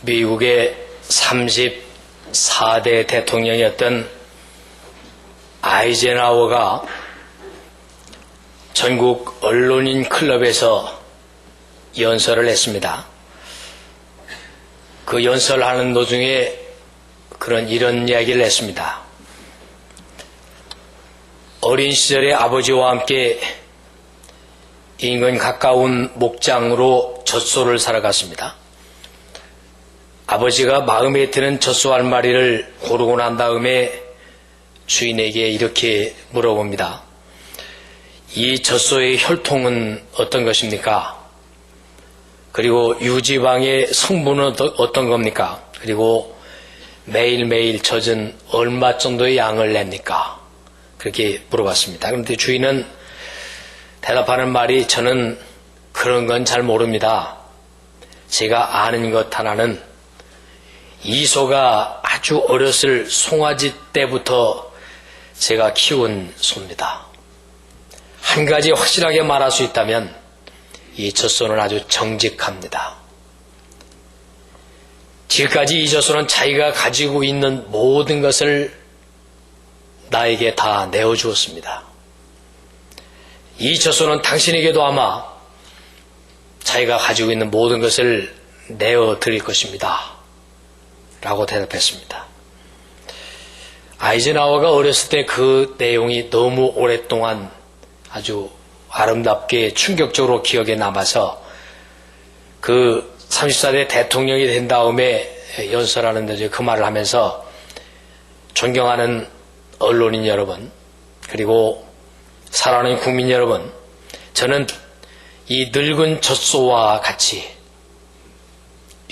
미국의 34대 대통령이었던 아이젠하워가 전국 언론인 클럽에서 연설을 했습니다. 그 연설하는 도중에 이런 이야기를 했습니다. 어린 시절에 아버지와 함께 인근 가까운 목장으로 젖소를 사러 갔습니다. 아버지가 마음에 드는 젖소 한 마리를 고르고 난 다음에 주인에게 이렇게 물어봅니다. 이 젖소의 혈통은 어떤 것입니까? 그리고 유지방의 성분은 어떤 겁니까? 그리고 매일매일 젖은 얼마 정도의 양을 냅니까? 그렇게 물어봤습니다. 그런데 주인은 대답하는 말이, 저는 그런 건 잘 모릅니다. 제가 아는 것 하나는 이 소가 아주 어렸을 송아지 때부터 제가 키운 소입니다. 한 가지 확실하게 말할 수 있다면 이 젖소는 아주 정직합니다. 지금까지 이 젖소는 자기가 가지고 있는 모든 것을 나에게 다 내어주었습니다. 이 젖소는 당신에게도 아마 자기가 가지고 있는 모든 것을 내어드릴 것입니다. 라고 대답했습니다. 아이젠하워가 어렸을 때 그 내용이 너무 오랫동안 아주 아름답게 충격적으로 기억에 남아서 그 34대 대통령이 된 다음에 연설하는데 그 말을 하면서, 존경하는 언론인 여러분, 그리고 사랑하는 국민 여러분, 저는 이 늙은 젖소와 같이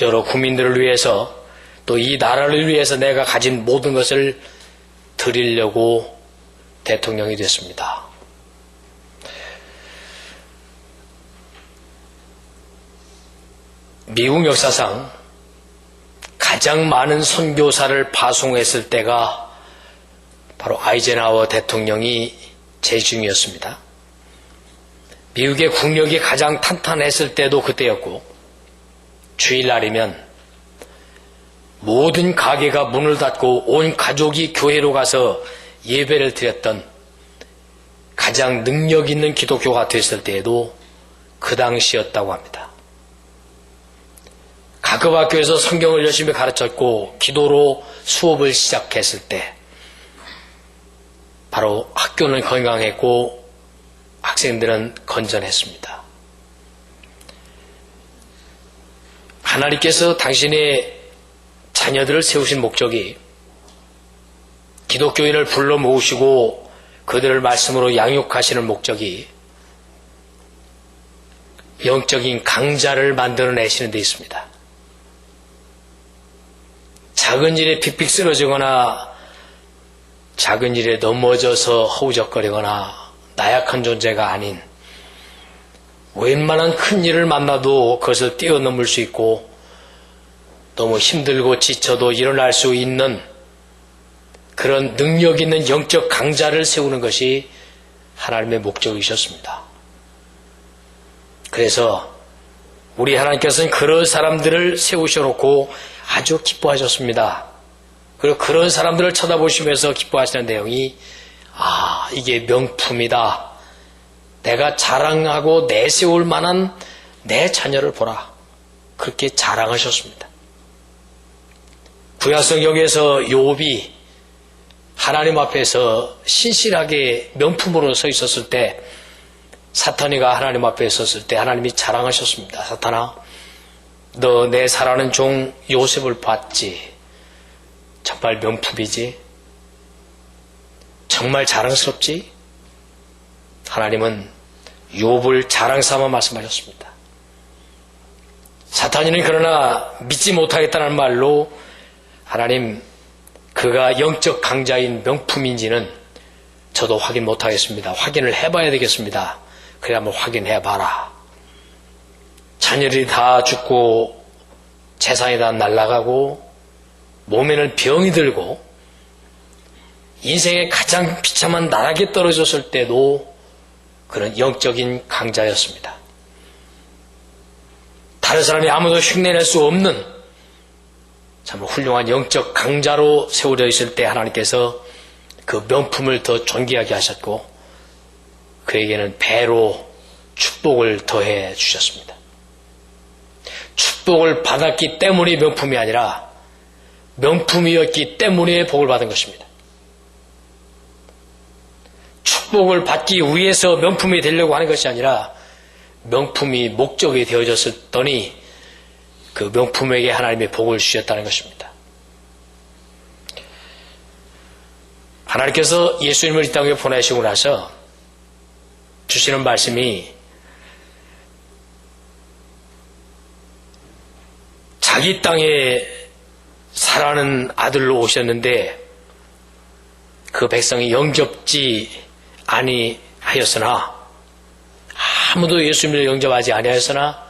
여러 국민들을 위해서 또 이 나라를 위해서 내가 가진 모든 것을 드리려고 대통령이 됐습니다. 미국 역사상 가장 많은 선교사를 파송했을 때가 바로 아이젠하워 대통령이 재중이었습니다. 미국의 국력이 가장 탄탄했을 때도 그때였고, 주일날이면 모든 가게가 문을 닫고 온 가족이 교회로 가서 예배를 드렸던 가장 능력 있는 기독교가 됐을 때에도 그 당시였다고 합니다. 각급 학교에서 성경을 열심히 가르쳤고 기도로 수업을 시작했을 때 바로 학교는 건강했고 학생들은 건전했습니다. 하나님께서 당신의 자녀들을 세우신 목적이 기독교인을 불러 모으시고 그들을 말씀으로 양육하시는 목적이 영적인 강자를 만들어내시는 데 있습니다. 작은 일에 픽픽 쓰러지거나 작은 일에 넘어져서 허우적거리거나 나약한 존재가 아닌, 웬만한 큰 일을 만나도 그것을 뛰어넘을 수 있고 너무 힘들고 지쳐도 일어날 수 있는 그런 능력 있는 영적 강자를 세우는 것이 하나님의 목적이셨습니다. 그래서 우리 하나님께서는 그런 사람들을 세우셔놓고 아주 기뻐하셨습니다. 그리고 그런 사람들을 쳐다보시면서 기뻐하시는 내용이, 이게 명품이다. 내가 자랑하고 내세울 만한 내 자녀를 보라. 그렇게 자랑하셨습니다. 구약성경에서 욥이 하나님 앞에서 신실하게 명품으로 서 있었을 때, 사탄이가 하나님 앞에 섰을 때 하나님이 자랑하셨습니다. 사탄아, 너 내 사랑하는 종 요셉을 봤지? 정말 명품이지? 정말 자랑스럽지? 하나님은 욥을 자랑삼아 말씀하셨습니다. 사탄이는 그러나 믿지 못하겠다는 말로, 하나님, 그가 영적 강자인 명품인지는 저도 확인 못하겠습니다. 확인을 해봐야 되겠습니다. 그래, 한번 확인해봐라. 자녀들이 다 죽고 재산이 다 날아가고 몸에는 병이 들고 인생의 가장 비참한 나락에 떨어졌을 때도 그런 영적인 강자였습니다. 다른 사람이 아무도 흉내낼 수 없는 참 훌륭한 영적 강자로 세워져 있을 때 하나님께서 그 명품을 더 존귀하게 하셨고 그에게는 배로 축복을 더해 주셨습니다. 축복을 받았기 때문에 명품이 아니라 명품이었기 때문에 복을 받은 것입니다. 축복을 받기 위해서 명품이 되려고 하는 것이 아니라 명품이 목적이 되어졌더니 그 명품에게 하나님의 복을 주셨다는 것입니다. 하나님께서 예수님을 이 땅에 보내시고 나서 주시는 말씀이 자기 땅에 살아는 아들로 오셨는데 그 백성이 영접지 아니하였으나 아무도 예수님을 영접하지 아니하였으나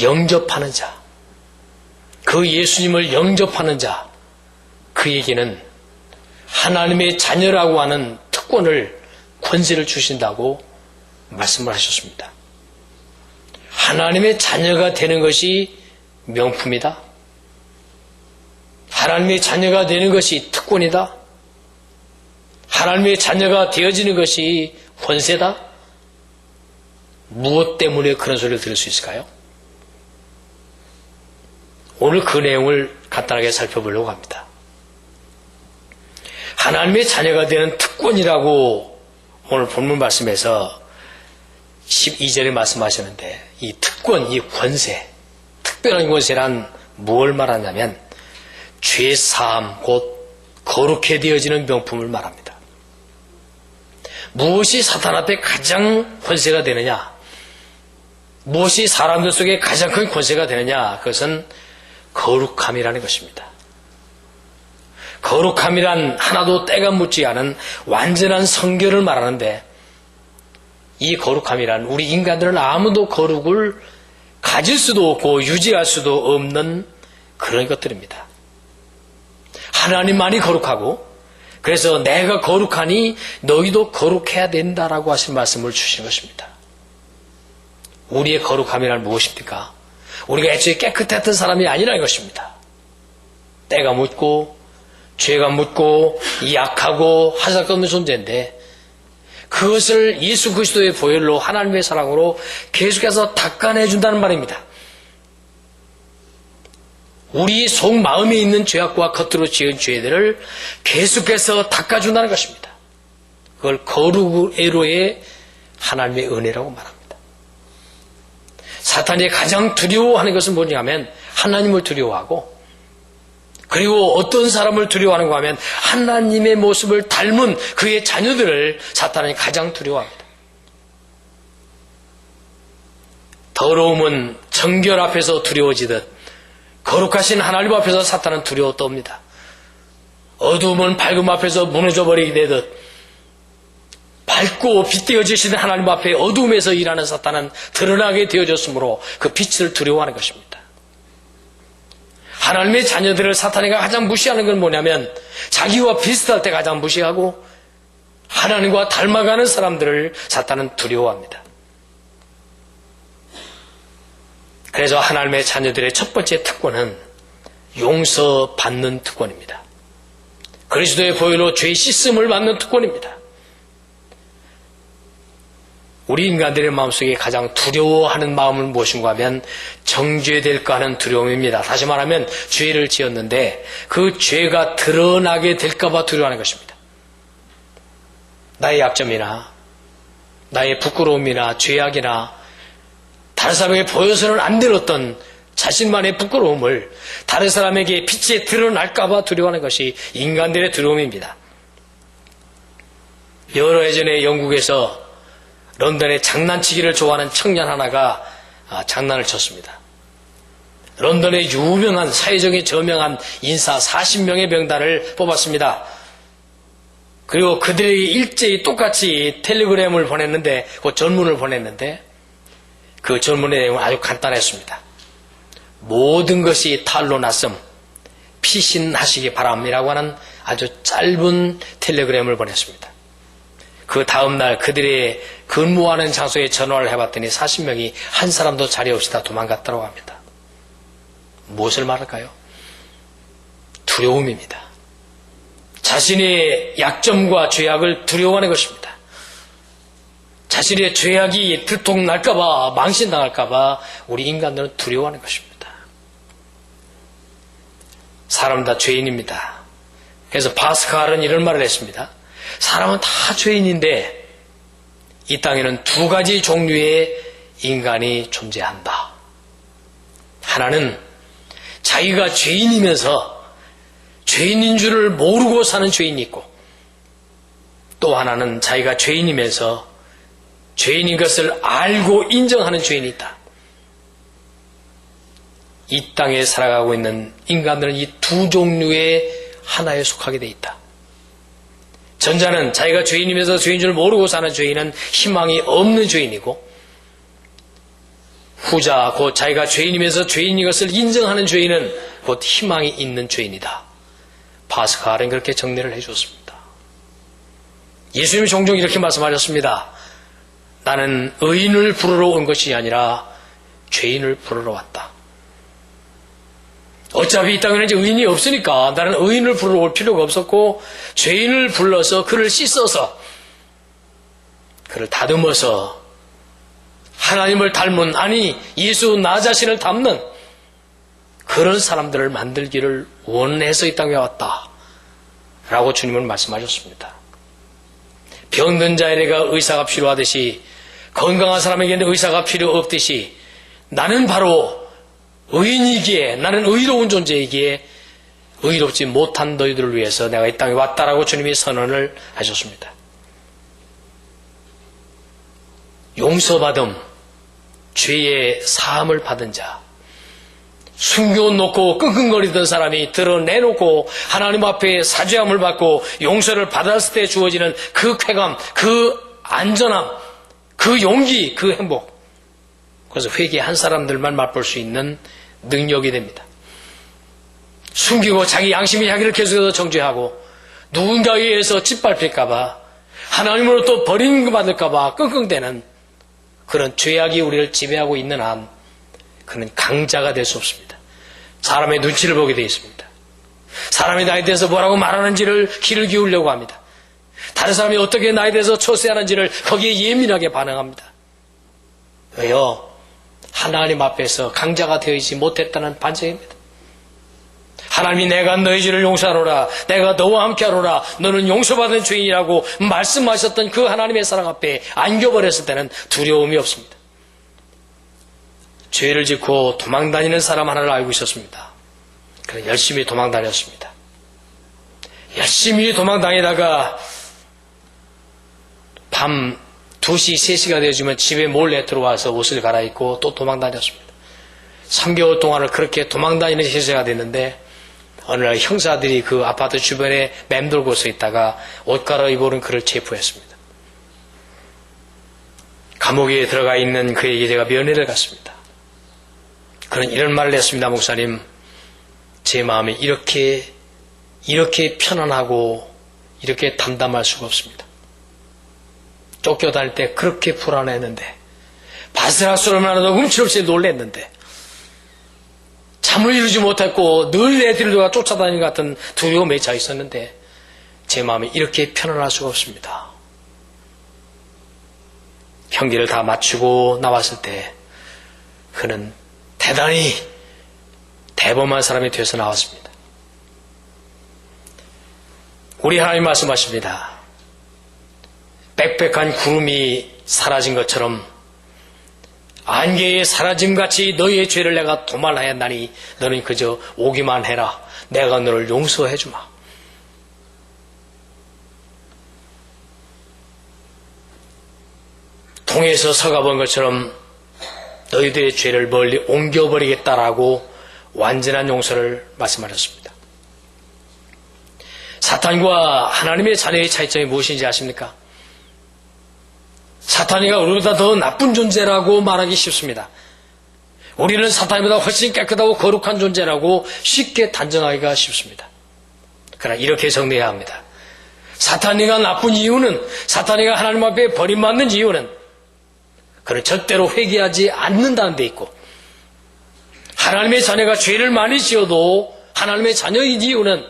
영접하는 자, 그 예수님을 영접하는 자, 그에게는 하나님의 자녀라고 하는 특권을, 권세를 주신다고 말씀을 하셨습니다. 하나님의 자녀가 되는 것이 명품이다. 하나님의 자녀가 되는 것이 특권이다. 하나님의 자녀가 되어지는 것이 권세다. 무엇 때문에 그런 소리를 들을 수 있을까요? 오늘 그 내용을 간단하게 살펴보려고 합니다. 하나님의 자녀가 되는 특권이라고 오늘 본문 말씀에서 12절에 말씀하셨는데 이 특권, 이 권세, 특별한 권세란 무엇을 말하냐면 죄사함 곧 거룩해 되어지는 명품을 말합니다. 무엇이 사탄 앞에 가장 권세가 되느냐? 무엇이 사람들 속에 가장 큰 권세가 되느냐? 그것은 거룩함이라는 것입니다. 거룩함이란 하나도 때가 묻지 않은 완전한 성결을 말하는데 이 거룩함이란 우리 인간들은 아무도 거룩을 가질 수도 없고 유지할 수도 없는 그런 것들입니다. 하나님만이 거룩하고 그래서 내가 거룩하니 너희도 거룩해야 된다라고 하신 말씀을 주신 것입니다. 우리의 거룩함이란 무엇입니까? 우리가 애초에 깨끗했던 사람이 아니라는 것입니다. 때가 묻고 죄가 묻고 약하고 하살 것 없는 존재인데 그것을 예수 그리스도의 보혈로 하나님의 사랑으로 계속해서 닦아내준다는 말입니다. 우리 속마음에 있는 죄악과 겉으로 지은 죄들을 계속해서 닦아준다는 것입니다. 그걸 거룩으로의 하나님의 은혜라고 말합니다. 사탄이 가장 두려워하는 것은 뭐냐면 하나님을 두려워하고 그리고 어떤 사람을 두려워하는가 하면 하나님의 모습을 닮은 그의 자녀들을 사탄이 가장 두려워합니다. 더러움은 정결 앞에서 두려워지듯 거룩하신 하나님 앞에서 사탄은 두려워 떱니다. 어두움은 밝음 앞에서 무너져 버리게 되듯 밝고 빛되어지시는 하나님 앞에 어두움에서 일하는 사탄은 드러나게 되어졌으므로 그 빛을 두려워하는 것입니다. 하나님의 자녀들을 사탄이 가장 무시하는 건 뭐냐면 자기와 비슷할 때 가장 무시하고 하나님과 닮아가는 사람들을 사탄은 두려워합니다. 그래서 하나님의 자녀들의 첫 번째 특권은 용서받는 특권입니다. 그리스도의 보혈로 죄 씻음을 받는 특권입니다. 우리 인간들의 마음속에 가장 두려워하는 마음은 무엇인가 하면 정죄될까 하는 두려움입니다. 다시 말하면 죄를 지었는데 그 죄가 드러나게 될까 봐 두려워하는 것입니다. 나의 약점이나 나의 부끄러움이나 죄악이나 다른 사람에게 보여서는 안 될 어떤 자신만의 부끄러움을 다른 사람에게 빛에 드러날까 봐 두려워하는 것이 인간들의 두려움입니다. 여러 해 전에 영국에서 런던에 장난치기를 좋아하는 청년 하나가 장난을 쳤습니다. 런던의 유명한 사회적인 저명한 인사 40명의 명단을 뽑았습니다. 그리고 그들에게 일제히 똑같이 텔레그램을 보냈는데 그 전문을 보냈는데 그 전문의 내용은 아주 간단했습니다. 모든 것이 탈로 났음 피신하시기 바랍니다라고 하는 아주 짧은 텔레그램을 보냈습니다. 그 다음날 그들의 근무하는 장소에 전화를 해봤더니 40명이 한 사람도 자리 없이 다 도망갔다고 합니다. 무엇을 말할까요? 두려움입니다. 자신의 약점과 죄악을 두려워하는 것입니다. 자신의 죄악이 들통날까봐, 망신당할까봐 우리 인간들은 두려워하는 것입니다. 사람 다 죄인입니다. 그래서 파스칼은 이런 말을 했습니다. 사람은 다 죄인인데 이 땅에는 두 가지 종류의 인간이 존재한다. 하나는 자기가 죄인이면서 죄인인 줄을 모르고 사는 죄인이 있고, 또 하나는 자기가 죄인이면서 죄인인 것을 알고 인정하는 죄인이 있다. 이 땅에 살아가고 있는 인간들은 이 두 종류의 하나에 속하게 돼 있다. 전자는 자기가 죄인이면서 죄인 줄 모르고 사는 죄인은 희망이 없는 죄인이고, 후자, 곧 자기가 죄인이면서 죄인인 것을 인정하는 죄인은 곧 희망이 있는 죄인이다. 파스칼은 그렇게 정리를 해주었습니다. 예수님이 종종 이렇게 말씀하셨습니다. 나는 의인을 부르러 온 것이 아니라 죄인을 부르러 왔다. 어차피 이 땅에는 이제 의인이 없으니까 나는 의인을 부르러 올 필요가 없었고, 죄인을 불러서 그를 씻어서, 그를 다듬어서 하나님을 닮은, 아니 예수 나 자신을 닮는 그런 사람들을 만들기를 원해서 이 땅에 왔다 라고 주님은 말씀하셨습니다. 병든 자에게가 의사가 필요하듯이, 건강한 사람에게는 의사가 필요 없듯이, 나는 바로 의인이기에, 나는 의로운 존재이기에 의롭지 못한 너희들을 위해서 내가 이 땅에 왔다라고 주님이 선언을 하셨습니다. 용서받음, 죄의 사함을 받은 자, 숨겨놓고 끙끙거리던 사람이 드러내놓고 하나님 앞에 사죄함을 받고 용서를 받았을 때 주어지는 그 쾌감, 그 안전함, 그 용기, 그 행복, 그래서 회개한 사람들만 맛볼 수 있는 능력이 됩니다. 숨기고 자기 양심이 자기를 계속해서 정죄하고 누군가에 의해서 짓밟힐까봐, 하나님으로 또 버림받을까봐 끙끙대는 그런 죄악이 우리를 지배하고 있는 한 그는 강자가 될 수 없습니다. 사람의 눈치를 보게 되어 있습니다. 사람이 나에 대해서 뭐라고 말하는지를 귀를 기울려고 합니다. 다른 사람이 어떻게 나에 대해서 처세하는지를 거기에 예민하게 반응합니다. 왜요? 하나님 앞에서 강자가 되어있지 못했다는 반증입니다. 하나님이 내가 너희 죄를 용서하노라, 내가 너와 함께하노라, 너는 용서받은 죄인이라고 말씀하셨던 그 하나님의 사랑 앞에 안겨버렸을 때는 두려움이 없습니다. 죄를 짓고 도망다니는 사람 하나를 알고 있었습니다. 그는 열심히 도망다녔습니다. 열심히 도망다니다가 밤 2시, 3시가 되어지면 집에 몰래 들어와서 옷을 갈아입고 또 도망다녔습니다. 3개월 동안을 그렇게 도망다니는 시세가 됐는데, 어느 날 형사들이 그 아파트 주변에 맴돌고 서 있다가 옷 갈아입고 오는 그를 체포했습니다. 감옥에 들어가 있는 그에게 제가 면회를 갔습니다. 그는 이런 말을 했습니다. 목사님, 제 마음이 이렇게 편안하고 이렇게 담담할 수가 없습니다. 쫓겨다닐 때 그렇게 불안했는데, 바스락 소리만 나도 움찔움찔 놀랬는데, 잠을 이루지 못했고 늘 애들과 쫓아다니는 것 같은 두려움에 차 있었는데 제 마음이 이렇게 편안할 수가 없습니다. 형기를 다 마치고 나왔을 때 그는 대단히 대범한 사람이 되어서 나왔습니다. 우리 하나님 말씀하십니다. 빽빽한 구름이 사라진 것처럼 안개에 사라짐같이 너희의 죄를 내가 도말하였나니 너는 그저 오기만 해라. 내가 너를 용서해주마. 동에서 서가 본 것처럼 너희들의 죄를 멀리 옮겨버리겠다라고 완전한 용서를 말씀하셨습니다. 사탄과 하나님의 자녀의 차이점이 무엇인지 아십니까? 사탄이가 우리보다 더 나쁜 존재라고 말하기 쉽습니다. 우리는 사탄보다 훨씬 깨끗하고 거룩한 존재라고 쉽게 단정하기가 쉽습니다. 그러나 이렇게 정리해야 합니다. 사탄이가 나쁜 이유는, 사탄이가 하나님 앞에 버림받는 이유는 그는 절대로 회개하지 않는다는 데 있고, 하나님의 자녀가 죄를 많이 지어도 하나님의 자녀인 이유는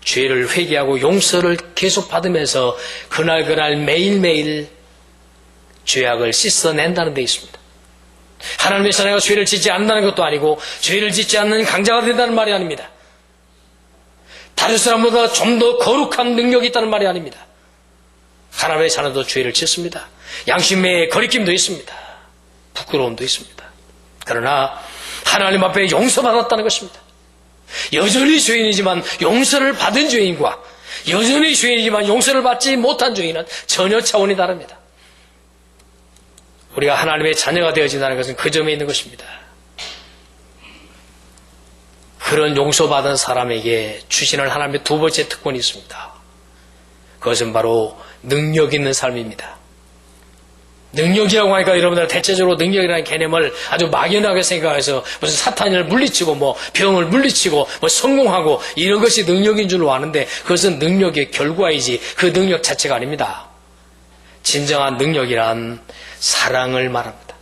죄를 회개하고 용서를 계속 받으면서 그날 매일매일 죄악을 씻어낸다는 데 있습니다. 하나님의 자녀가 죄를 짓지 않는다는 것도 아니고 죄를 짓지 않는 강자가 된다는 말이 아닙니다. 다른 사람보다 좀 더 거룩한 능력이 있다는 말이 아닙니다. 하나님의 자녀도 죄를 짓습니다. 양심의 거리낌도 있습니다. 부끄러움도 있습니다. 그러나 하나님 앞에 용서받았다는 것입니다. 여전히 죄인이지만 용서를 받은 죄인과 여전히 죄인이지만 용서를 받지 못한 죄인은 전혀 차원이 다릅니다. 우리가 하나님의 자녀가 되어진다는 것은 그 점에 있는 것입니다. 그런 용서받은 사람에게 주시는 하나님의 두 번째 특권이 있습니다. 그것은 바로 능력 있는 삶입니다. 능력이라고 하니까 여러분들 대체적으로 능력이라는 개념을 아주 막연하게 생각해서 무슨 사탄을 물리치고 병을 물리치고 성공하고 이런 것이 능력인 줄로 아는데 그것은 능력의 결과이지 그 능력 자체가 아닙니다. 진정한 능력이란 사랑을 말합니다.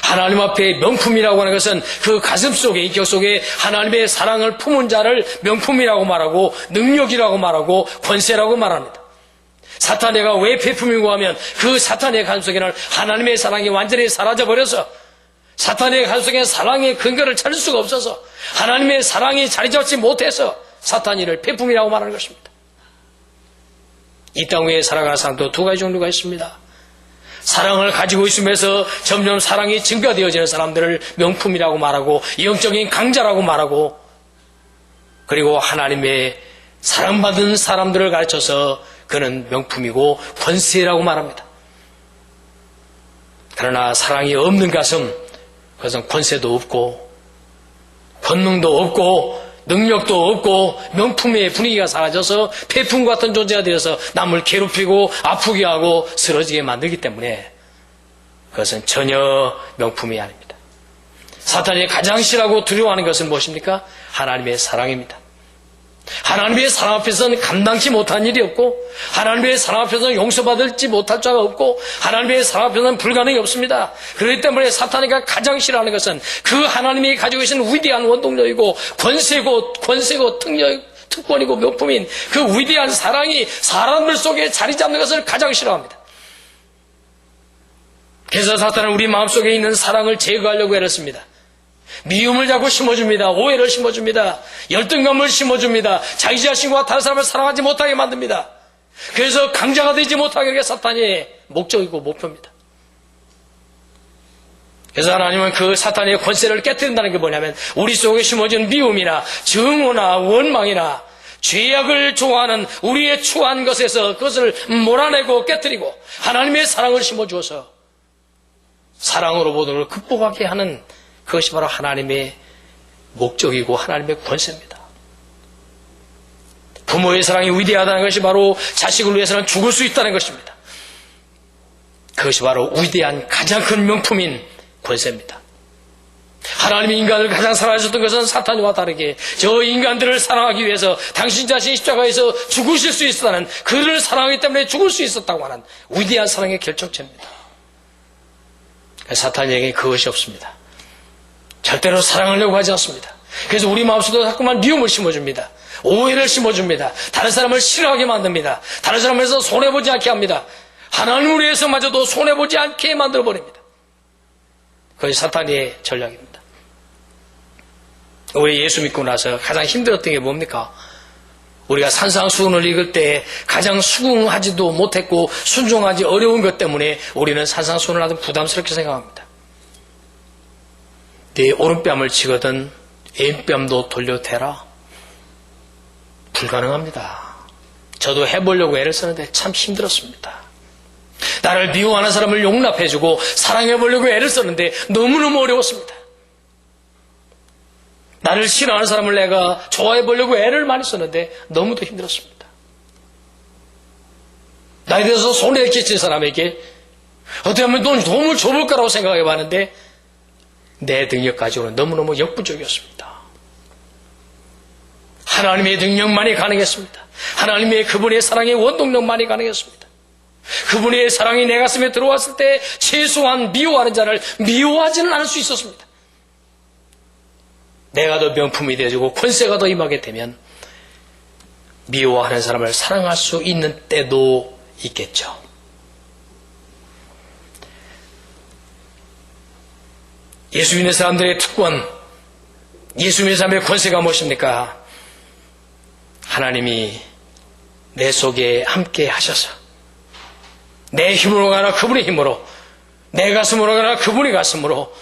하나님 앞에 명품이라고 하는 것은 그 가슴 속에 인격 속에 하나님의 사랑을 품은 자를 명품이라고 말하고 능력이라고 말하고 권세라고 말합니다. 사탄애가 왜 배품이고 하면 그 사탄의 가슴 속에는 하나님의 사랑이 완전히 사라져버려서 사탄의 가슴 속에 사랑의 근거를 찾을 수가 없어서 하나님의 사랑이 자리 잡지 못해서 사탄이를 배품이라고 말하는 것입니다. 이 땅 위에 살아가는 사람도 두 가지 종류가 있습니다. 사랑을 가지고 있으면서 점점 사랑이 증가되어지는 사람들을 명품이라고 말하고 영적인 강자라고 말하고 그리고 하나님의 사랑받은 사람들을 가르쳐서 그는 명품이고 권세라고 말합니다. 그러나 사랑이 없는 가슴, 그것은 권세도 없고 권능도 없고 능력도 없고 명품의 분위기가 사라져서 폐품 같은 존재가 되어서 남을 괴롭히고 아프게 하고 쓰러지게 만들기 때문에 그것은 전혀 명품이 아닙니다. 사탄이 가장 싫어하고 두려워하는 것은 무엇입니까? 하나님의 사랑입니다. 하나님의 사랑 앞에서는 감당치 못한 일이 없고 하나님의 사랑 앞에서는 용서받을지 못할 자가 없고 하나님의 사랑 앞에서는 불가능이 없습니다. 그렇기 때문에 사탄이가 가장 싫어하는 것은 그 하나님이 가지고 계신 위대한 원동력이고 권세고 특권이고 명품인 그 위대한 사랑이 사람들 속에 자리 잡는 것을 가장 싫어합니다. 그래서 사탄은 우리 마음속에 있는 사랑을 제거하려고 애를 씁니다. 미움을 자꾸 심어줍니다. 오해를 심어줍니다. 열등감을 심어줍니다. 자기 자신과 다른 사람을 사랑하지 못하게 만듭니다. 그래서 강자가 되지 못하게 하는 게 사탄의 목적이고 목표입니다. 그래서 하나님은 그 사탄의 권세를 깨뜨린다는 게 뭐냐면 우리 속에 심어진 미움이나 증오나 원망이나 죄악을 좋아하는 우리의 추한 것에서 그것을 몰아내고 깨뜨리고 하나님의 사랑을 심어주어서 사랑으로 모든 걸 극복하게 하는 그것이 바로 하나님의 목적이고 하나님의 권세입니다. 부모의 사랑이 위대하다는 것이 바로 자식을 위해서는 죽을 수 있다는 것입니다. 그것이 바로 위대한 가장 큰 명품인 권세입니다. 하나님이 인간을 가장 사랑하셨던 것은 사탄과 다르게 저 인간들을 사랑하기 위해서 당신 자신이 십자가에서 죽으실 수 있었다는 그를 사랑하기 때문에 죽을 수 있었다고 하는 위대한 사랑의 결정체입니다. 사탄에게 그것이 없습니다. 절대로 사랑하려고 하지 않습니다. 그래서 우리 마음속에 자꾸만 미움을 심어줍니다. 오해를 심어줍니다. 다른 사람을 싫어하게 만듭니다. 다른 사람에서 손해보지 않게 합니다. 하나님을 위해서마저도 손해보지 않게 만들어버립니다. 그것이 사탄의 전략입니다. 우리 예수 믿고 나서 가장 힘들었던 게 뭡니까? 우리가 산상수훈을 읽을 때 가장 수긍하지도 못했고 순종하지 어려운 것 때문에 우리는 산상수훈을 하든 부담스럽게 생각합니다. 네 오른뺨을 치거든 왼뺨도 돌려대라. 불가능합니다. 저도 해보려고 애를 쓰는데 참 힘들었습니다. 나를 미워하는 사람을 용납해주고 사랑해보려고 애를 썼는데 너무너무 어려웠습니다. 나를 싫어하는 사람을 내가 좋아해보려고 애를 많이 썼는데 너무도 힘들었습니다. 나에 대해서 손해를 끼친 사람에게 어떻게 하면 도움을 줘볼까라고 생각해봤는데 내 능력 가지고는 너무너무 역부족이었습니다. 하나님의 능력만이 가능했습니다. 하나님의 그분의 사랑의 원동력만이 가능했습니다. 그분의 사랑이 내 가슴에 들어왔을 때 최소한 미워하는 자를 미워하지는 않을 수 있었습니다. 내가 더 명품이 되어지고 권세가 더 임하게 되면 미워하는 사람을 사랑할 수 있는 때도 있겠죠. 예수 믿는 사람들의 특권, 예수 믿는 사람의 권세가 무엇입니까? 하나님이 내 속에 함께 하셔서 내 힘으로 가나 그분의 힘으로, 내 가슴으로 가나 그분의 가슴으로,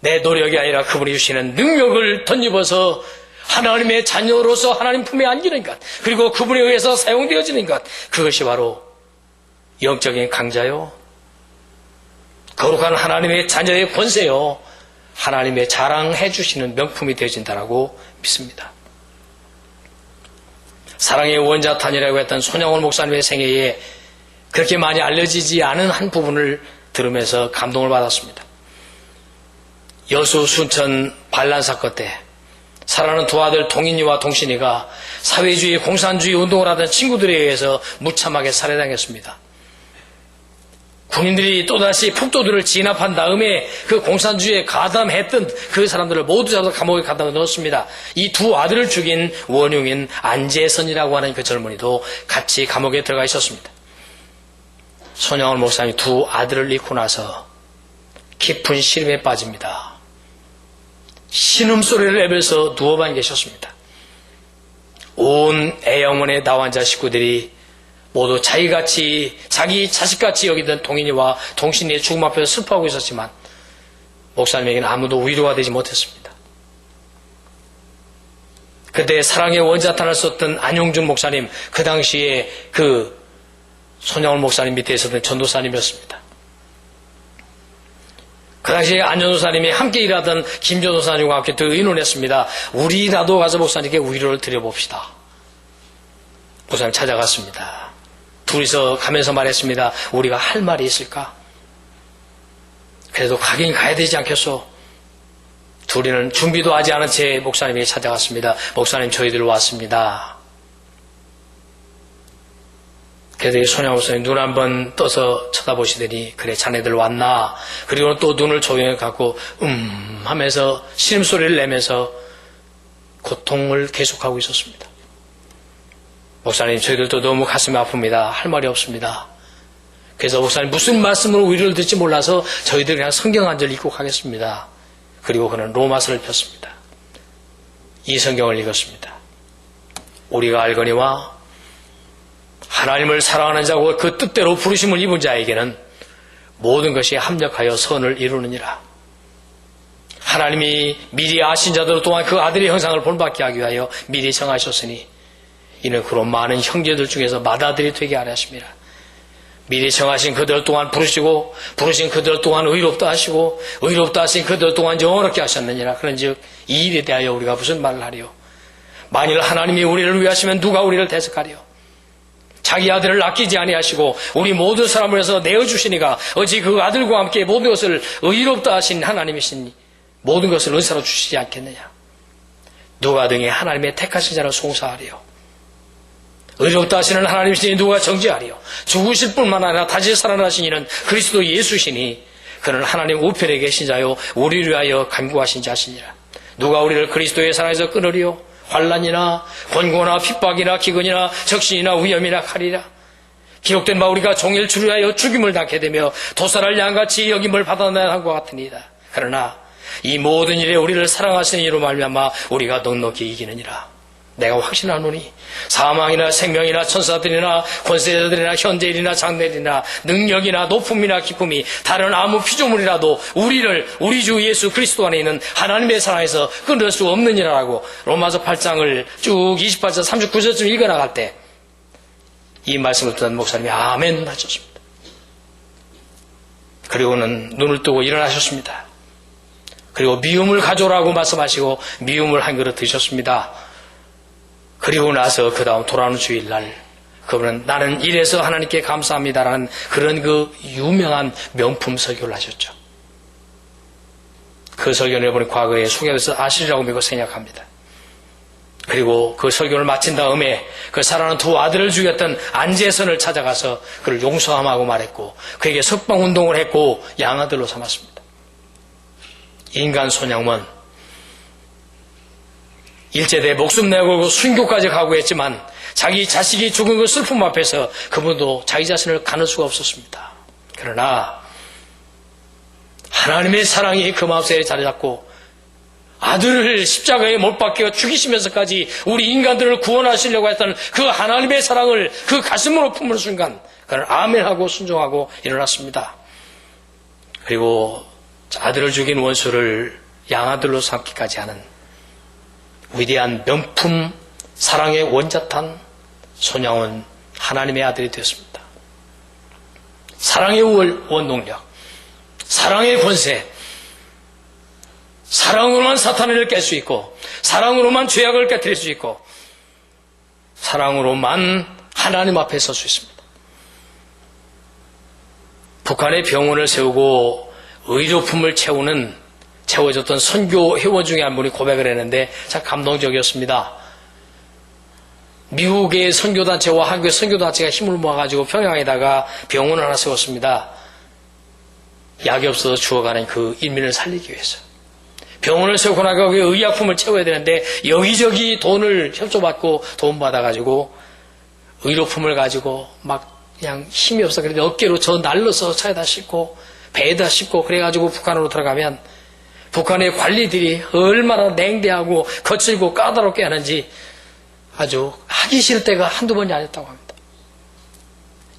내 노력이 아니라 그분이 주시는 능력을 덧입어서 하나님의 자녀로서 하나님 품에 안기는 것, 그리고 그분에 의해서 사용되어지는 것, 그것이 바로 영적인 강자요, 거룩한 하나님의 자녀의 권세요, 하나님의 자랑해 주시는 명품이 되어진다라고 믿습니다. 사랑의 원자탄이라고 했던 손양원 목사님의 생애에 그렇게 많이 알려지지 않은 한 부분을 들으면서 감동을 받았습니다. 여수 순천 반란 사건 때 사랑하는 두 아들 동인이와 동신이가 사회주의 공산주의 운동을 하던 친구들에 의해서 무참하게 살해당했습니다. 군인들이 또다시 폭도들을 진압한 다음에 그 공산주의에 가담했던 그 사람들을 모두 잡아서 감옥에 가다 넣었습니다. 이 두 아들을 죽인 원흉인 안재선이라고 하는 그 젊은이도 같이 감옥에 들어가 있었습니다. 손양원 목사님이 두 아들을 잃고 나서 깊은 시름에 빠집니다. 신음소리를 내면서 누워만 계셨습니다. 온 애영원의 나환자 식구들이 모두 자기 자식같이 여기던 동인이와 동신이의 죽음 앞에서 슬퍼하고 있었지만 목사님에게는 아무도 위로가 되지 못했습니다. 그때 사랑의 원자탄을 썼던 안용준 목사님, 그 당시에 그 손양원 목사님 밑에 있었던 전도사님이었습니다. 그 당시에 안 전도사님이 함께 일하던 김 전도사님과 함께 또 의논했습니다. 우리라도 가서 목사님께 위로를 드려봅시다. 목사님 찾아갔습니다. 둘이서 가면서 말했습니다. 우리가 할 말이 있을까? 그래도 가긴 가야 되지 않겠소? 둘이는 준비도 하지 않은 채 목사님에게 찾아갔습니다. 목사님, 저희들 왔습니다. 그래도 이 손양 목사님 눈 한번 떠서 쳐다보시더니, 그래, 자네들 왔나? 그리고 또 눈을 조용히 감고 하면서 신음소리를 내면서 고통을 계속하고 있었습니다. 목사님, 저희들도 너무 가슴이 아픕니다. 할 말이 없습니다. 그래서 목사님 무슨 말씀으로 위로를 듣지 몰라서 저희들 그냥 성경 한 절 읽고 가겠습니다. 그리고 그는 로마서를 폈습니다. 이 성경을 읽었습니다. 우리가 알거니와 하나님을 사랑하는 자고 그 뜻대로 부르심을 입은 자에게는 모든 것이 합력하여 선을 이루느니라. 하나님이 미리 아신 자들 또한 그 아들의 형상을 본받게 하기 위하여 미리 정하셨으니 이는 그런 많은 형제들 중에서 맏아들이 되게 하려 하심이라. 미리 정하신 그들 또한 부르시고 부르신 그들 또한 의롭다 하시고 의롭다 하신 그들 또한 영원하게 하셨느니라. 그런즉 이 일에 대하여 우리가 무슨 말을 하리요? 만일 하나님이 우리를 위하시면 누가 우리를 대적하리요? 자기 아들을 아끼지 아니하시고 우리 모든 사람을 위해서 내어주시니가 어찌 그 아들과 함께 모든 것을 의롭다 하신 하나님이시니 모든 것을 은사로 주시지 않겠느냐? 누가 등에 하나님의 택하신 자를 송사하리요? 의롭다 하시는 하나님이시니 누가 정죄하리요? 죽으실 뿐만 아니라 다시 살아나신 이는 그리스도 예수시니 그는 하나님 우편에 계신 자요 우리를 위하여 간구하신 자시니라. 누가 우리를 그리스도의 사랑에서 끊으리요? 환난이나 권고나 핍박이나 기근이나 적신이나 위험이나 칼이라. 기록된 바 우리가 종일 주리하여 죽임을 당케 되며 도살할 양같이 여김을 받아내야 한 것 같으니이다. 그러나 이 모든 일에 우리를 사랑하시는 이로 말미암아 우리가 넉넉히 이기느니라. 내가 확신하노니 사망이나 생명이나 천사들이나 권세자들이나 현재일이나 장래일이나 능력이나 높음이나 기쁨이 다른 아무 피조물이라도 우리를 우리 주 예수 그리스도 안에 있는 하나님의 사랑에서 끊을 수 없느니라라고 로마서 8장을 쭉 28절 39절쯤 읽어나갈 때 이 말씀을 듣는 목사님이 아멘 하셨습니다. 그리고는 눈을 뜨고 일어나셨습니다. 그리고 미움을 가져오라고 말씀하시고 미움을 한 그릇 드셨습니다. 그리고 나서 그 다음 돌아오는 주일날 그분은 나는 이래서 하나님께 감사합니다라는 그런 그 유명한 명품 설교를 하셨죠. 그 설교를 여러분이 과거에 소개해서 아시리라고 믿고 생각합니다. 그리고 그 설교를 마친 다음에 그 사랑하는 두 아들을 죽였던 안재선을 찾아가서 그를 용서하고 말했고 그에게 석방운동을 했고 양아들로 삼았습니다. 인간 손양원 일제대 목숨 내걸고 순교까지 각오했지만 자기 자식이 죽은 그 슬픔 앞에서 그분도 자기 자신을 가눌 수가 없었습니다. 그러나 하나님의 사랑이 그 마음속에 자리 잡고 아들을 십자가에 못 박혀 죽이시면서까지 우리 인간들을 구원하시려고 했던 그 하나님의 사랑을 그 가슴으로 품는 순간 그는 아멘하고 순종하고 일어났습니다. 그리고 아들을 죽인 원수를 양아들로 삼기까지 하는 위대한 명품 사랑의 원자탄 손양은 하나님의 아들이 되었습니다. 사랑의 원동력, 사랑의 권세, 사랑으로만 사탄을 깰 수 있고 사랑으로만 죄악을 깨뜨릴 수 있고 사랑으로만 하나님 앞에 설 수 있습니다. 북한에 병원을 세우고 의료품을 채워줬던 선교 회원 중에 한 분이 고백을 했는데 참 감동적이었습니다. 미국의 선교단체와 한국의 선교단체가 힘을 모아가지고 평양에다가 병원을 하나 세웠습니다. 약이 없어서 죽어가는 그 인민을 살리기 위해서. 병원을 세우고 나서 의약품을 채워야 되는데 여기저기 돈을 협조받고 돈 받아가지고 의료품을 가지고 막 그냥 힘이 없어. 그래서 어깨로 저 날려서 차에다 싣고 배에다 싣고 그래가지고 북한으로 들어가면 북한의 관리들이 얼마나 냉대하고 거칠고 까다롭게 하는지 아주 하기 싫을 때가 한두 번이 아니었다고 합니다.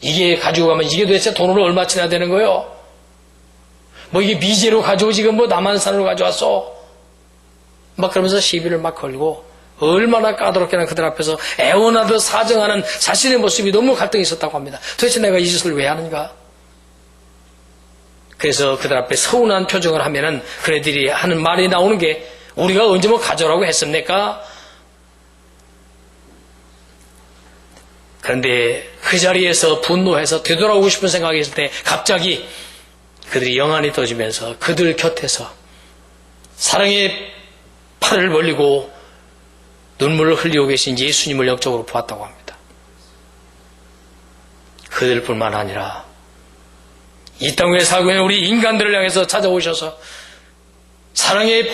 이게 가지고 가면 이게 도대체 돈으로 얼마치나 되는 거요? 뭐 이게 미제로 가지고 지금 뭐 남한산으로 가져왔어? 막 그러면서 시비를 막 걸고 얼마나 까다롭게나 그들 앞에서 애원하듯 사정하는 자신의 모습이 너무 갈등이 있었다고 합니다. 도대체 내가 이 짓을 왜 하는가? 그래서 그들 앞에 서운한 표정을 하면은 그네들이 하는 말이 나오는 게 우리가 언제 뭐 가져라고 했습니까? 그런데 그 자리에서 분노해서 되돌아오고 싶은 생각이 있을 때 갑자기 그들이 영안이 떠지면서 그들 곁에서 사랑의 팔을 벌리고 눈물을 흘리고 계신 예수님을 영적으로 보았다고 합니다. 그들뿐만 아니라 이 땅에 살고 있는 우리 인간들을 향해서 찾아오셔서 사랑의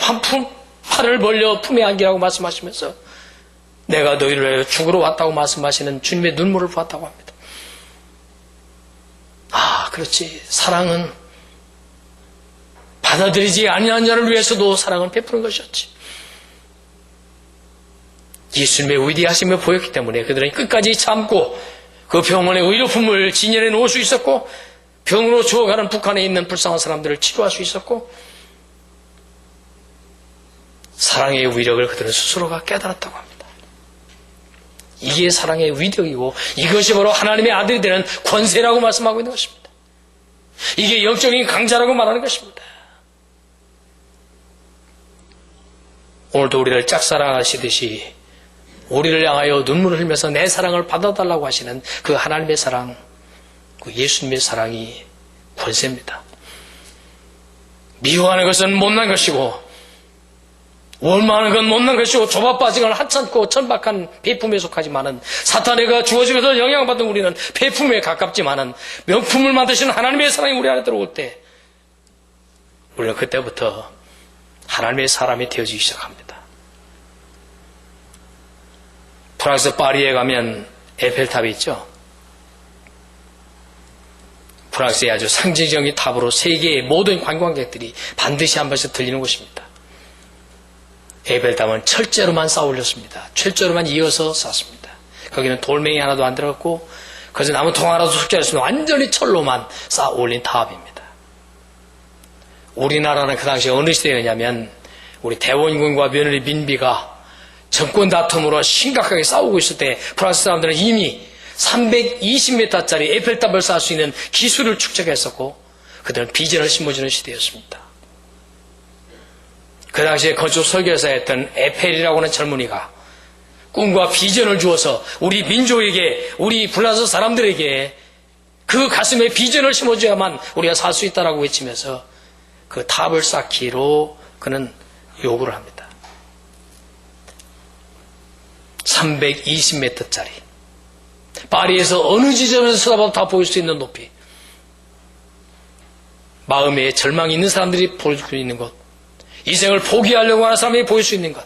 팔을 벌려 품에 안기라고 말씀하시면서 내가 너희를 위하여 죽으러 왔다고 말씀하시는 주님의 눈물을 보았다고 합니다. 아, 그렇지. 사랑은 받아들이지 아니한 자를 위해서도 사랑을 베푸는 것이었지. 예수님의 위대하심을 보였기 때문에 그들은 끝까지 참고 그 병원의 의료품을 진열해 놓을 수 있었고 병으로 죽어가는 북한에 있는 불쌍한 사람들을 치료할 수 있었고 사랑의 위력을 그들은 스스로가 깨달았다고 합니다. 이게 사랑의 위력이고 이것이 바로 하나님의 아들이 되는 권세라고 말씀하고 있는 것입니다. 이게 영적인 강자라고 말하는 것입니다. 오늘도 우리를 짝사랑하시듯이 우리를 향하여 눈물을 흘리면서 내 사랑을 받아달라고 하시는 그 하나님의 사랑, 그 예수님의 사랑이 권세입니다. 미워하는 것은 못난 것이고 원망하는 건 못난 것이고 좁아빠진 건 하찮고 천박한 배품에 속하지만은 사탄에게 주어지면서 영향받은 우리는 배품에 가깝지만은 명품을 만드시는 하나님의 사랑이 우리 안에 들어올 때 우리는 그때부터 하나님의 사람이 되어지기 시작합니다. 프랑스 파리에 가면 에펠탑이 있죠. 프랑스의 아주 상징적인 탑으로 세계의 모든 관광객들이 반드시 한 번씩 들리는 곳입니다. 에펠탑은 철제로만 쌓아 올렸습니다. 철제로만 이어서 쌓습니다. 거기는 돌멩이 하나도 안 들어갔고 그래서 나무 통 하나도 섞지 않습니다. 완전히 철로만 쌓아 올린 탑입니다. 우리나라는 그 당시에 어느 시대였냐면 우리 대원군과 며느리 민비가 정권 다툼으로 심각하게 싸우고 있을 때 프랑스 사람들은 이미 320m짜리 에펠탑을 쌓을 수 있는 기술을 축적했었고 그들은 비전을 심어주는 시대였습니다. 그 당시에 건축 설계사였던 에펠이라고 하는 젊은이가 꿈과 비전을 주어서 우리 민족에게 우리 프랑스 사람들에게 그 가슴에 비전을 심어줘야만 우리가 살 수 있다라고 외치면서 그 탑을 쌓기로 그는 요구를 합니다. 320m짜리 파리에서 어느 지점에서 쳐다봐도 다 보일 수 있는 높이 마음에 절망이 있는 사람들이 볼 수 있는 것 이 생을 포기하려고 하는 사람이 보일 수 있는 것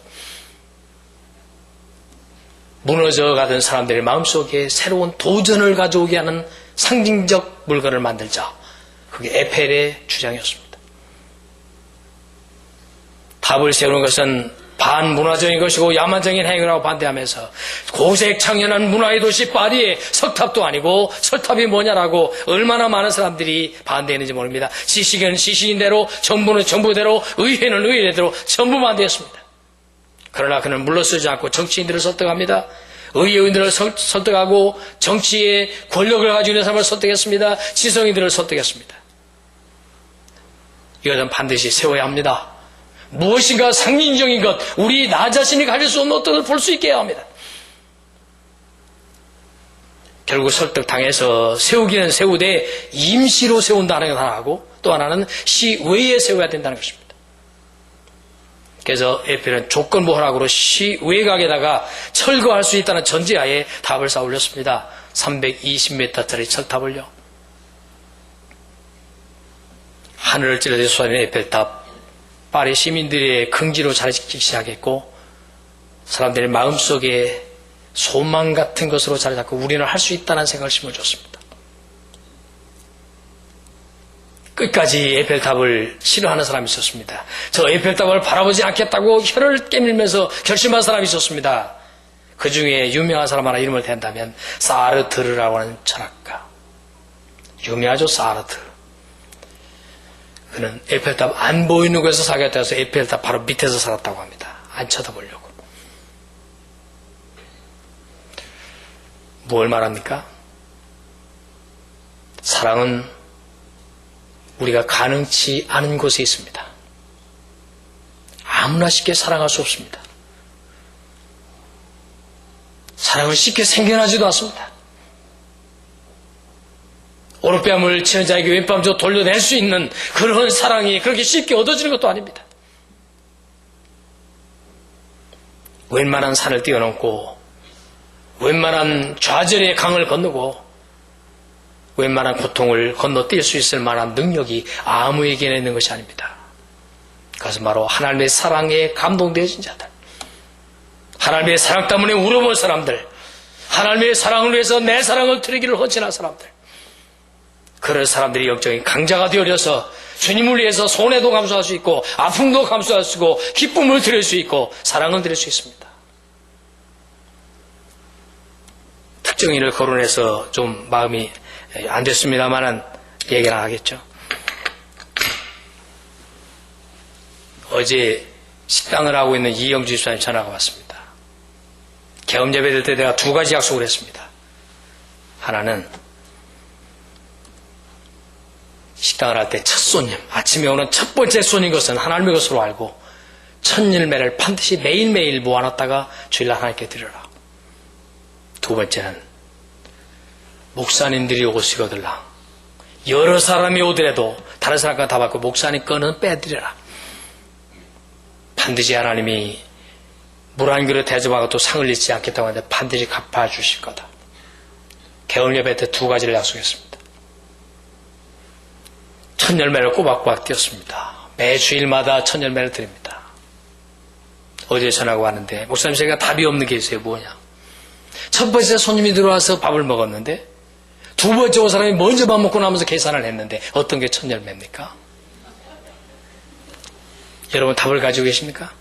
무너져가던 사람들의 마음속에 새로운 도전을 가져오게 하는 상징적 물건을 만들자. 그게 에펠의 주장이었습니다. 탑을 세우는 것은 반문화적인 것이고 야만적인 행위라고 반대하면서 고색창연한 문화의 도시 파리의 석탑도 아니고 설탑이 뭐냐라고 얼마나 많은 사람들이 반대했는지 모릅니다. 지식은 지식인대로, 정부는 정부대로, 의회는 의회대로 전부 반대했습니다. 그러나 그는 물러서지 않고 정치인들을 설득합니다. 의회의원들을 설득하고 정치의 권력을 가지고 있는 사람을 설득했습니다. 지성인들을 설득했습니다. 이것은 반드시 세워야 합니다. 무엇인가 상징적인 것, 우리 나 자신이 가질 수 없는 것들을 볼 수 있게 해야 합니다. 결국 설득당해서 세우기는 세우되 임시로 세운다는 것 하나하고 또 하나는 시외에 세워야 된다는 것입니다. 그래서 에펠은 조건부 허락으로 시외각에다가 철거할 수 있다는 전제하에 탑을 쌓아 올렸습니다. 320m짜리 철탑을요. 하늘을 찔러서 솟아내린 에펠탑, 파리 시민들의 긍지로 자리잡기 시작했고 사람들의 마음속에 소망 같은 것으로 자리잡고 우리는 할 수 있다는 생각을 심어줬습니다. 끝까지 에펠탑을 싫어하는 사람이 있었습니다. 저 에펠탑을 바라보지 않겠다고 혀를 깨밀면서 결심한 사람이 있었습니다. 그 중에 유명한 사람 하나 이름을 댄다면 사르트르라고 하는 철학가. 유명하죠, 사르트르. 그는 에펠탑 안 보이는 곳에서 살겠다 해서 에펠탑 바로 밑에서 살았다고 합니다. 안 쳐다보려고. 뭘 말합니까? 사랑은 우리가 가능치 않은 곳에 있습니다. 아무나 쉽게 사랑할 수 없습니다. 사랑은 쉽게 생겨나지도 않습니다. 오른뺨을 치는 자에게 왼뺨 저 돌려낼 수 있는 그런 사랑이 그렇게 쉽게 얻어지는 것도 아닙니다. 웬만한 산을 뛰어넘고 웬만한 좌절의 강을 건너고 웬만한 고통을 건너뛸 수 있을 만한 능력이 아무에게나 있는 것이 아닙니다. 그것은 바로 하나님의 사랑에 감동되어진 자들, 하나님의 사랑 때문에 울어본 사람들, 하나님의 사랑을 위해서 내 사랑을 드리기를 헌신한 사람들, 그런 사람들이 영적인 강자가 되어져서 주님을 위해서 손해도 감수할 수 있고 아픔도 감수할 수 있고 기쁨을 드릴 수 있고 사랑을 드릴 수 있습니다. 특정인을 거론해서 좀 마음이 안 됐습니다만은 얘기를 안 하겠죠. 어제 식당을 하고 있는 이영주 집사님 전화가 왔습니다. 개업 예배 될 때 내가 두 가지 약속을 했습니다. 하나는 식당을 할 때 첫 손님, 아침에 오는 첫 번째 손인 것은 하나님의 것으로 알고 첫 열매를 반드시 매일매일 모아놨다가 주일날 하나님께 드려라. 두 번째는 목사님들이 오시거들라. 여러 사람이 오더라도 다른 사람과 다 받고 목사님 거는 빼드려라. 반드시 하나님이 물 한 그릇 대접하고 또 상을 잊지 않겠다고 하는데 반드시 갚아주실 거다. 개월 예배 때 두 가지를 약속했습니다. 첫 열매를 꼬박꼬박 띄었습니다. 매 주일마다 첫 열매를 드립니다. 어제 전화가 왔는데 목사님 제가 답이 없는 게 있어요. 뭐냐? 첫 번째 손님이 들어와서 밥을 먹었는데 두 번째 온 사람이 먼저 밥 먹고 나면서 계산을 했는데 어떤 게 첫 열매입니까? 여러분 답을 가지고 계십니까?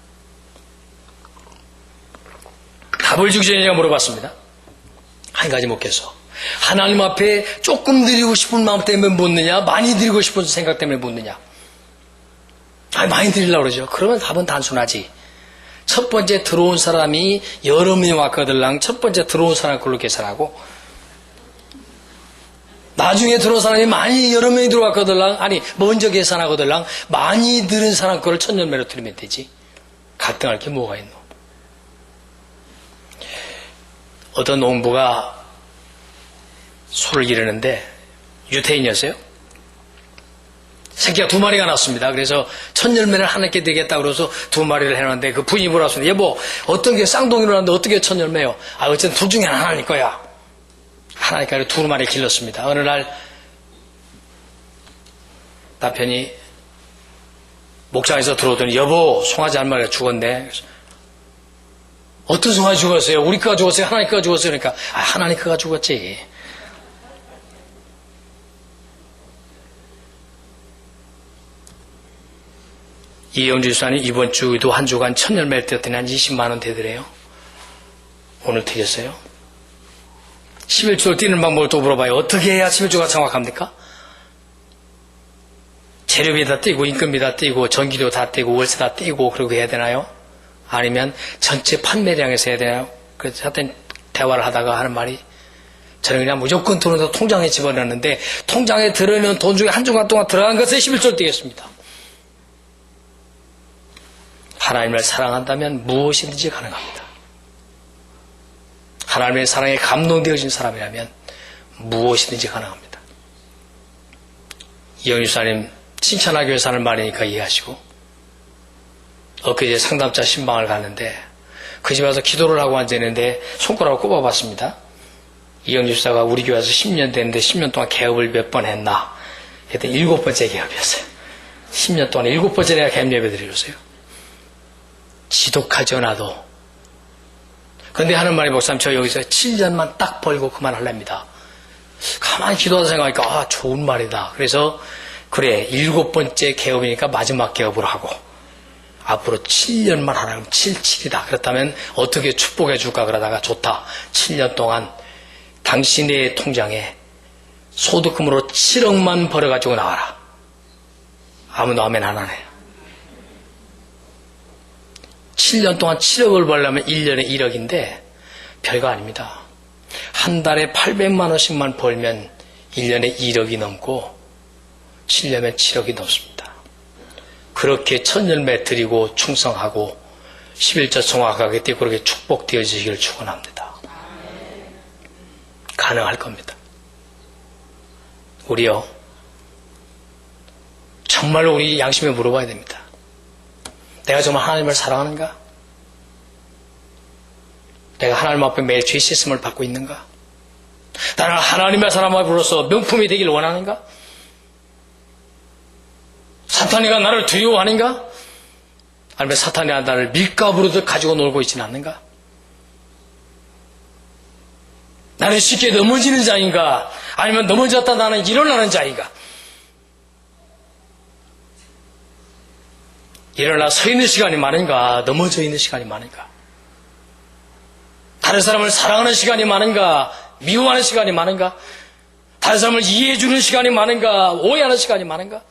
답을 주기 전에 제가 물어봤습니다. 한 가지 묻겠어. 하나님 앞에 조금 드리고 싶은 마음 때문에 묻느냐, 많이 드리고 싶은 생각 때문에 묻느냐? 많이 드리려고 그러죠. 그러면 답은 단순하지. 첫 번째 들어온 사람이 여러 명이 왔거들랑 첫 번째 들어온 사람 걸로 계산하고 나중에 들어온 사람이 많이 여러 명이 들어왔거들랑 아니 먼저 계산하거들랑 많이 들은 사람 거를 첫 열매로 드리면 되지. 갈등할 게 뭐가 있노? 어떤 농부가 소를 기르는데 유태인이었어요. 새끼가 2마리가 났습니다. 그래서 첫 열매를 하나님께 드리겠다고 그래서 2마리를 해놨는데 그 부인이 물었습니다. 여보, 어떤 게 쌍둥이로 났는데 어떻게 첫 열매요? 어쨌든 둘 중에 하나일 거야. 하나니까 2마리 길렀습니다. 어느 날 남편이 목장에서 들어오더니 여보, 송아지 한 마리가 죽었네. 어떤 성화가 죽었어요? 우리 거가 죽었어요? 하나님 거가 죽었어요? 그러니까 하나님 거가 죽었지. 이영주 집사님 이번 주도 한 주간 천열매를 떼었더니 한 20만 원 되더래요. 오늘 되겠어요? 11조를 띄는 방법을 또 물어봐요. 어떻게 해야 11조가 정확합니까? 재료비 다 띄고 인건비 다 띄고 전기료 다 띄고 월세 다 띄고 그러고 해야 되나요? 아니면 전체 판매량에서 해야 되나요? 그래서 하여튼 대화를 하다가 하는 말이 저는 그냥 무조건 돈을 다 통장에 집어넣는데 통장에 들어있는 돈 중에 한 주간 동안 들어간 것에 11조를 띄겠습니다. 하나님을 사랑한다면 무엇이든지 가능합니다. 하나님의 사랑에 감동되어진 사람이라면 무엇이든지 가능합니다. 이영주 사님 칭찬하기 위해서 하는 말이니까 이해하시고, 엊그제 상담자 신방을 갔는데 그 집에 와서 기도를 하고 앉았는데 손가락을 꼽아봤습니다. 이영주 집사가 우리 교회 와서 10년 됐는데 10년 동안 개업을 몇 번 했나 했더니 7번째 개업이었어요. 10년 동안 7번째 내가 개업 예배 드리셨어요. 지독하지 않아도. 그런데 하는 말이 목사님 저 여기서 7년만 딱 벌고 그만하랍니다. 가만히 기도하다 생각하니까 좋은 말이다. 그래서 그래 7번째 개업이니까 마지막 개업으로 하고 앞으로 7년만 하라 그러면 77이다. 그렇다면 어떻게 축복해 줄까 그러다가 좋다. 7년 동안 당신의 통장에 소득금으로 7억만 벌어가지고 나와라. 아무도 아멘 안 하네요. 7년 동안 7억을 벌려면 1년에 1억인데 별거 아닙니다. 한 달에 800만 원씩만 벌면 1년에 1억이 넘고 7년에 7억이 넘습니다. 그렇게 천열매 드리고 충성하고 11조 정확하게 띄고 그렇게 축복되어지기를 축원합니다. 가능할 겁니다. 우리요 정말로 우리 양심에 물어봐야 됩니다. 내가 정말 하나님을 사랑하는가? 내가 하나님 앞에 매일 죄 씻음을 받고 있는가? 나는 하나님의 사람을 불러서 명품이 되기를 원하는가? 사탄이가 나를 두려워하는가? 아니면 사탄이가 나를 밀가부로도 가지고 놀고 있지는 않는가? 나는 쉽게 넘어지는 자인가? 아니면 넘어졌다 나는 일어나는 자인가? 일어나 서 있는 시간이 많은가? 넘어져 있는 시간이 많은가? 다른 사람을 사랑하는 시간이 많은가? 미워하는 시간이 많은가? 다른 사람을 이해해주는 시간이 많은가? 오해하는 시간이 많은가?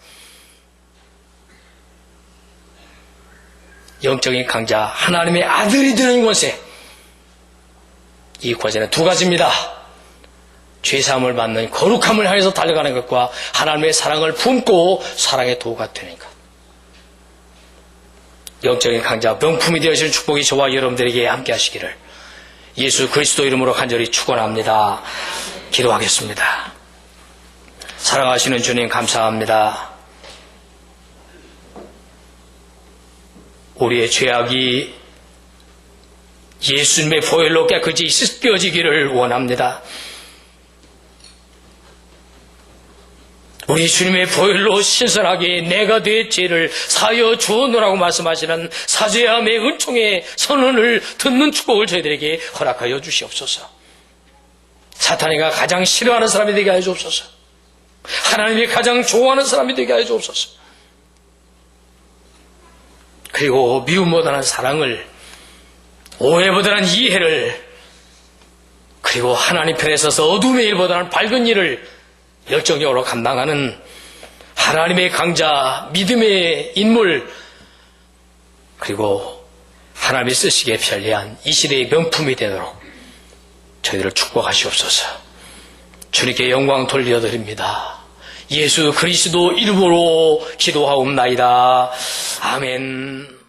영적인 강자 하나님의 아들이 되는 것에 이 과제는 두 가지입니다. 죄사함을 받는 거룩함을 향해서 달려가는 것과 하나님의 사랑을 품고 사랑의 도구가 되는 것. 영적인 강자 명품이 되어질 축복이 저와 여러분들에게 함께 하시기를 예수 그리스도 이름으로 간절히 축원합니다. 기도하겠습니다. 사랑하시는 주님 감사합니다. 우리의 죄악이 예수님의 보혈로 깨끗이 씻겨지기를 원합니다. 우리 주님의 보혈로 신선하게 내가 내 죄를 사하여 주었노라고 말씀하시는 사죄함의 은총의 선언을 듣는 축복을 저희들에게 허락하여 주시옵소서. 사탄이가 가장 싫어하는 사람이 되게 하여 주옵소서. 하나님이 가장 좋아하는 사람이 되게 하여 주옵소서. 그리고 미움보다는 사랑을, 오해보다는 이해를, 그리고 하나님 편에 서서 어둠의 일보다는 밝은 일을 열정적으로 감당하는 하나님의 강자, 믿음의 인물, 그리고 하나님이 쓰시기에 편리한 이 시대의 명품이 되도록 저희들을 축복하시옵소서. 주님께 영광 돌려드립니다. 예수 그리스도 이름으로 기도하옵나이다. 아멘.